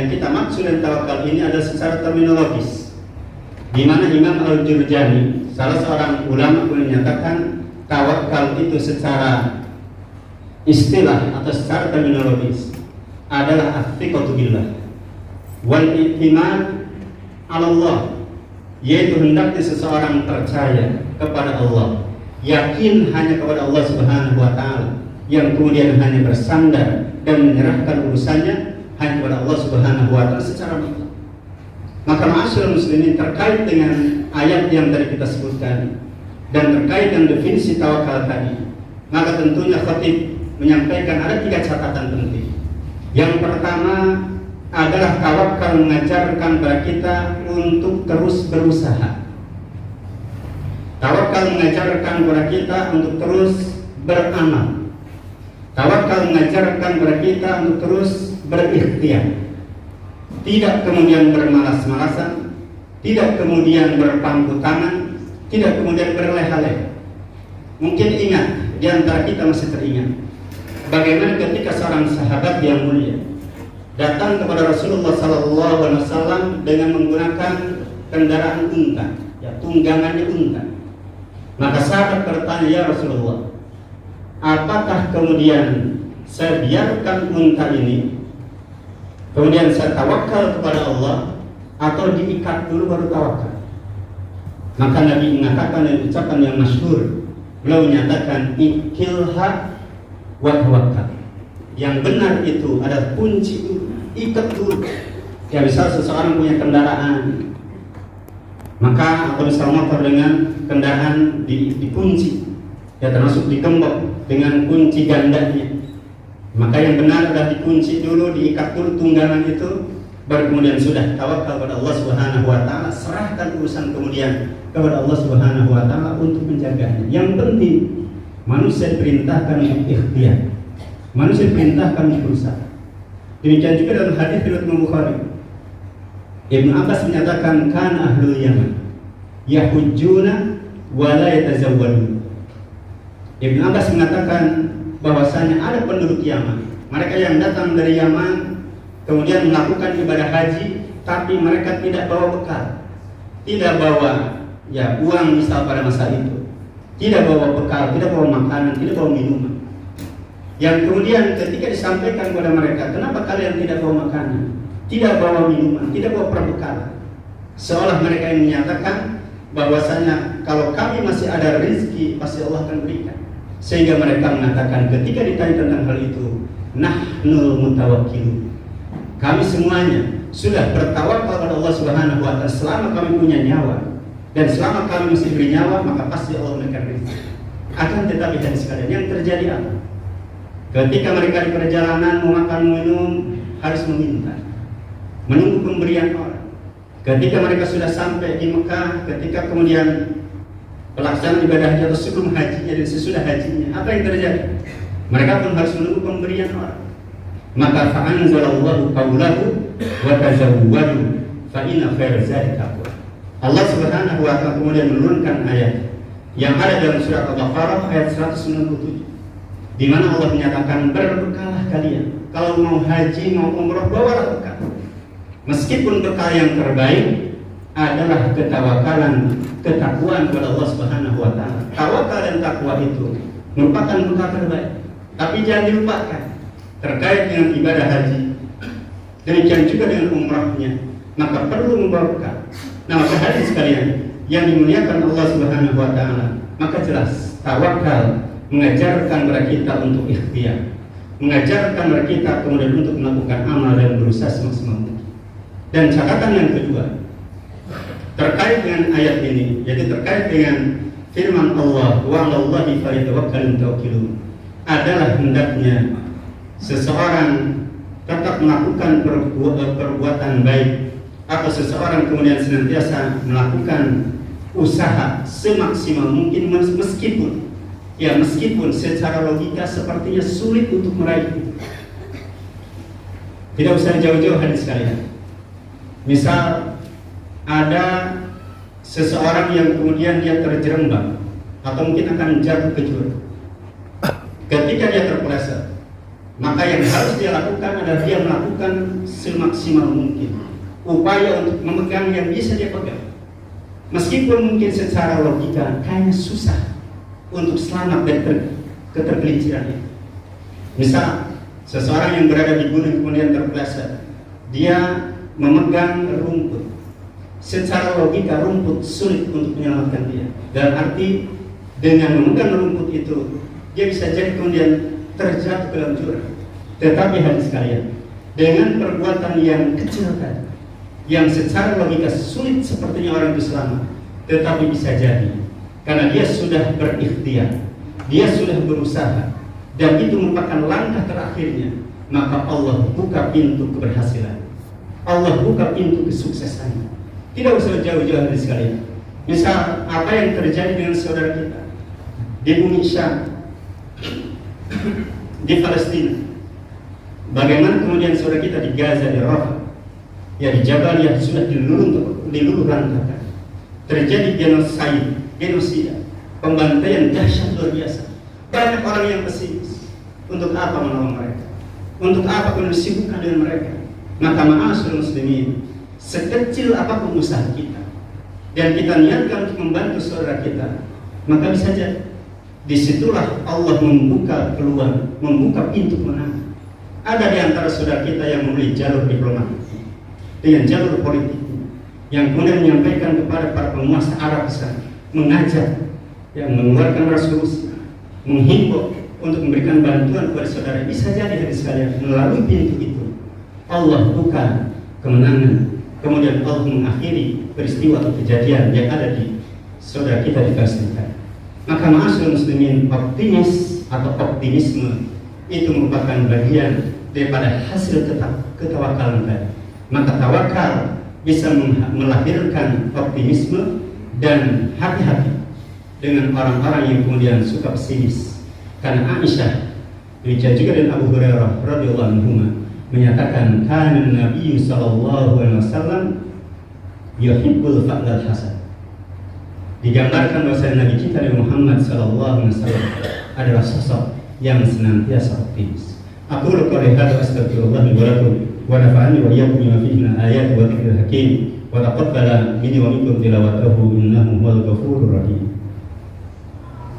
Yang kita maksud dan tawakal ini adalah secara terminologis, di mana Imam Al-Jurjani, salah seorang ulama, menyatakan tawakal itu secara istilah atau secara terminologis adalah at-thiqatu billah wal i'timad 'ala Allah, yaitu hendaknya seseorang percaya kepada Allah, yakin hanya kepada Allah Subhanahu wa taala, yang kemudian hanya bersandar dan menyerahkan urusannya hanya kepada Allah Subhanahu wa taala secara mutlak. Maka ma'asyiral muslimin, terkait dengan ayat yang tadi kita sebutkan dan terkait dengan definisi tawakal tadi, maka tentunya khatib menyampaikan ada 3 catatan penting. Yang pertama adalah tawakal mengajarkan kepada kita untuk terus berusaha. Tawakal mengajarkan kepada kita untuk terus beramal. Tawakal mengajarkan kepada kita untuk terus berikhtiar. Tidak kemudian bermalas-malasan, tidak kemudian berpangku tangan, tidak kemudian berleha-leha. Mungkin ingat, di antara kita masih teringat bagaimana ketika seorang sahabat yang mulia datang kepada Rasulullah SAW dengan menggunakan kendaraan unta, ya, tunggangannya unta. Maka sahabat bertanya, ya Rasulullah, apakah kemudian saya biarkan unta ini, kemudian saya tawakal kepada Allah, atau diikat dulu baru tawakal? Maka Nabi mengatakan dan ucapan yang masyhur, beliau menyatakan ikilha wa tawakkal. Yang benar itu adalah kunci dulu, ikat dulu. Ya, misal seseorang punya kendaraan, maka atau misal motor dengan kendaraan dikunci, ya termasuk digembok dengan kunci gandanya, maka yang benar adalah dikunci dulu, diikat dulu tunggangan itu, baru kemudian sudah tawakal kepada Allah Subhanahu wa taala, serahkan urusan kemudian kepada Allah Subhanahu wa taala untuk menjaganya. Yang penting manusia diperintahkan untuk ikhtiar, manusia diperintahkan untuk berusaha. Demikian juga dalam hadis riwayat Imam Bukhari, Ibnu Abbas menyatakan kan ahlul Yaman yahujjuna wa la yatazawwadun. Ibnu Abbas mengatakan bahwasanya ada penduduk Yaman, mereka yang datang dari Yaman kemudian melakukan ibadah haji, tapi mereka tidak bawa bekal, tidak bawa ya uang misal pada masa itu, tidak bawa bekal, tidak bawa makanan, tidak bawa minuman. Yang kemudian ketika disampaikan kepada mereka, kenapa kalian tidak bawa makanan, tidak bawa minuman, tidak bawa perbekalan, seolah mereka yang menyatakan bahwasanya kalau kami masih ada rezeki pasti Allah akan berikan. Sehingga mereka mengatakan ketika ditanya tentang hal itu, nahnul mutawakkilun, kami semuanya sudah bertawakal kepada Allah Subhanahu wa taala selama kami punya nyawa, dan selama kami masih bernyawa maka pasti Allah memberikan rezeki. Akan tetapi dan sekalian, yang terjadi apa? Ketika mereka di perjalanan mau makan minum harus meminta, menunggu pemberian orang. Ketika mereka sudah sampai di Mekah, ketika kemudian pelaksanaan ibadah haji atau sebelum hajinya dan sesudah hajinya, apa yang terjadi? Mereka pun harus menunggu pemberian orang. Maka fa'anzalallahu qawlahu wa tazawwadu fa inna khairaz zadi taqwa. Allah Subhanahu wa taala kemudian menurunkan ayat yang ada dalam surat Al-Baqarah ayat 197, di mana Allah menyatakan berbekalah kalian. Kalau mau haji, mau umrah, bawalah bekal. Meskipun bekal yang terbaik adalah ketawakalan, ketakwaan kepada Allah Subhanahu wa taala. Tawakal dan takwa itu merupakan bekal terbaik. Tapi jangan dilupakan terkait dengan ibadah haji. Demikian juga dengan umrahnya, maka perlu membawa bekal. Nah, maka hadis sekalian yang dimuliakan Allah Subhanahu wa taala, maka jelas tawakal mengajarkan kepada kita untuk ikhtiar, mengajarkan kepada kita kemudian untuk melakukan amal dan berusaha semaksimal mungkin. Dan catatan yang kedua terkait dengan ayat ini, yaitu terkait dengan firman Allah, wa 'alallahi falyatawakkalul mutawakkilun, adalah hendaknya seseorang tetap melakukan perbuatan baik, atau seseorang kemudian senantiasa melakukan usaha semaksimal mungkin, meskipun secara logika sepertinya sulit untuk meraih. Tidak usah jauh-jauh hadis sekalian. Misal ada seseorang yang kemudian dia terjerembab atau mungkin akan jatuh ke jurang. Ketika dia terpeleset, Maka yang harus dia lakukan adalah dia melakukan semaksimal mungkin upaya untuk memegang yang bisa dia pegang. Meskipun mungkin secara logika kayaknya susah untuk selamat dari ketergelinciran itu. Misal, seseorang yang berada di gunung kemudian terpeleset, dia memegang rumput. Secara logika rumput sulit untuk menyelamatkan dia. Dalam arti dengan memegang rumput itu, dia bisa jadi kemudian terjatuh ke dalam jurang. Tetapi hadirin sekalian, dengan perbuatan yang kecil tadi, yang secara logika sulit sepertinya orang itu selamat, tetapi bisa jadi karena dia sudah berikhtiar, dia sudah berusaha, dan itu merupakan langkah terakhirnya, maka Allah buka pintu keberhasilan, Allah buka pintu kesuksesan. Tidak usah jauh-jauh dari sekalian. Misal apa yang terjadi dengan saudara kita di bumi Syam, di Palestina, bagaimana kemudian saudara kita di Gaza, di Rafah, ya di Jabalia sudah diluluh lantakan, terjadi genosida, pembantaian dahsyat luar biasa. Banyak orang yang pesimis. Untuk apa menolong mereka? Untuk apa kemudian disibukkan dengan mereka? Maka ma'asyiral muslimin, sekecil apapun usaha kita dan kita niatkan untuk membantu saudara kita, maka bisa jadi disitulah Allah membuka peluang, membuka pintu kemenangan. Ada di antara saudara kita yang memilih jalur diplomatik dengan jalur politik, yang kemudian menyampaikan kepada para penguasa Arab sana, mengajak, yang mengeluarkan resolusi, menghimbau untuk memberikan bantuan kepada saudara. Bisa jadi dari sekalian melalui pintu itu Allah buka kemenangan, kemudian Allah mengakhiri peristiwa atau kejadian yang ada di saudara kita di Palestina. Maka ma'asyiral muslimin, optimis atau optimisme itu merupakan bagian daripada hasil ketawakalan tadi. Maka tawakal bisa melahirkan optimisme dan hati-hati dengan orang-orang yang kemudian suka pesimis. Karena Aisyah demikian juga dan Abu Hurairah radhiyallahu anhu menyatakan kana Nabi sallallahu alaihi wasallam yuhibbul fa'lal hasan. Digambarkan bahwa Nabi kita Nabi Muhammad sallallahu alaihi wasallam adalah sosok yang senantiasa optimis. Aku qouli hadza astaghfirullah li wa lakum wa nafa'ani wa iyyakum bima fihi min ayati wa dhikril hakim wa taqabbala minni wa minkum tilawatahu innahu huwal ghafurur rahim.